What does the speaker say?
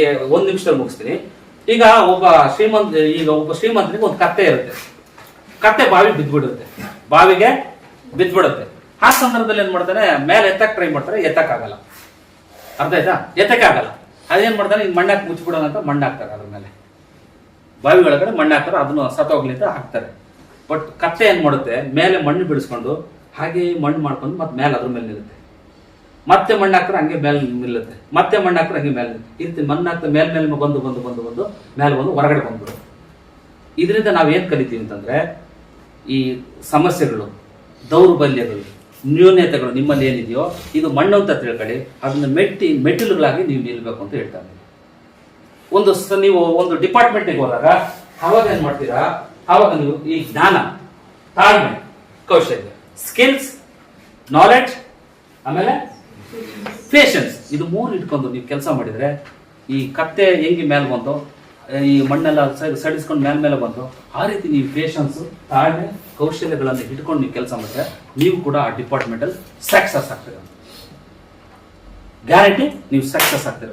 1 ನಿಮಿಷದಲ್ಲಿ ಮುಗಿಸ್ತೀನಿ. ಈಗ ಒಬ್ಬ ಶ್ರೀಮಂತನಿಗೆ ಒಂದು ಕತ್ತೆ ಇರುತ್ತೆ. ಕತ್ತೆ ಬಾವಿಗೆ ಬಿದ್ದ್ಬಿಡುತ್ತೆ. ಆ ಸಂದರ್ಭದಲ್ಲಿ ಏನ್ ಮಾಡ್ತಾನೆ, ಮೇಲೆ ಎತ್ತಕ್ ಟ್ರೈ ಮಾಡ್ತಾರೆ, ಎತ್ತಕ್ಕಾಗಲ್ಲ. ಅರ್ಥ ಆಯ್ತಾ? ಎತ್ತಕ್ಕಾಗಲ್ಲ. ಅದೇನ್ ಮಾಡ್ತಾನೆ, ಈಗ ಮಣ್ಣಾಕ್ ಮುಚ್ಚಿಬಿಡೋಣ ಅಂತ ಮಣ್ಣು ಹಾಕ್ತಾರೆ. ಅದ್ರ ಮೇಲೆ ಬಾವಿ ಒಳಗಡೆ ಮಣ್ಣು ಹಾಕ್ತಾರೆ, ಅದನ್ನು ಸತ್ತೋಗ್ಲಿ ಅಂತ ಹಾಕ್ತಾರೆ. ಬಟ್ ಕತ್ತೆ ಏನ್ ಮಾಡುತ್ತೆ, ಮೇಲೆ ಮಣ್ಣು ಬಿಡಿಸ್ಕೊಂಡು ಹಾಗೆ ಮಣ್ಣು ಮಾಡ್ಕೊಂಡು ಮತ್ತೆ ಮೇಲೆ ಅದ್ರ ಮೇಲೆ ನಿಲ್ಲುತ್ತೆ. ಮತ್ತೆ ಮಣ್ಣು ಹಾಕ್ರೆ ಹಂಗೆ ಮೇಲೆ ನಿಲ್ಲುತ್ತೆ, ಮತ್ತೆ ಮಣ್ಣು ಹಾಕ್ರೆ ಹಂಗೆ ಮೇಲೆ ಈ ರೀತಿ ಮಣ್ಣು ಹಾಕ್ತಾ ಮೇಲೆ ಬಂದು ಮೇಲೆ ಬಂದು ಹೊರಗಡೆ ಬಂದ್ಬಿಡು. ಇದರಿಂದ ನಾವೇನ್ ಕಲಿತೀವಿ ಅಂತಂದ್ರೆ, ಈ ಸಮಸ್ಯೆಗಳು, ದೌರ್ಬಲ್ಯಗಳು, ನ್ಯೂನತೆಗಳು ನಿಮ್ಮಲ್ಲಿ ಏನಿದೆಯೋ ಇದು ಮಣ್ಣು ಅಂತ ತಿಳ್ಕೊಳ್ಳಿ, ಅದನ್ನ ಮೆಟ್ಟಿಲುಗಳಾಗಿ ನೀವು ನಿಲ್ಬೇಕು ಅಂತ ಹೇಳ್ತಾರೆ. ನೀವು ಒಂದು ಡಿಪಾರ್ಟ್ಮೆಂಟ್ಗೆ ಹೋದಾಗ ಅವಾಗ ಏನ್ ಮಾಡ್ತೀರಾ, ಅವಾಗ ನೀವು ಈ ಜ್ಞಾನ, ತಾಳ್ಮೆ, ಕೌಶಲ್ಯ, ಸ್ಕಿಲ್ಸ್, ನಾಲೆಡ್ಜ್, ಆಮೇಲೆ ಪೇಷನ್ಸ್, ಇದು 3 ಇಟ್ಕೊಂಡು ನೀವು ಕೆಲಸ ಮಾಡಿದ್ರೆ, ಈ ಕತ್ತೆ ಹೆಂಗೆ ಮೇಲೆ ಬಂತು, ಈ ಮಣ್ಣೆಲ್ಲ ಸಡಿಸ್ಕೊಂಡು ಮೇಲೆ ಬಂತು, ಆ ರೀತಿ ನೀವು ಪೇಷನ್ಸ್, ತಾಳ್ಮೆ, ಕೌಶಲ್ಯಗಳನ್ನು ಇಟ್ಕೊಂಡು ನೀವು ಕೆಲಸ ಮಾಡಿದ್ರೆ ನೀವು ಕೂಡ ಆ ಡಿಪಾರ್ಟ್ಮೆಂಟಲ್ಲಿ ಸಕ್ಸಸ್ ಆಗ್ತೀರ. ಗ್ಯಾರಂಟಿ ನೀವು ಸಕ್ಸಸ್ ಆಗ್ತೀರ.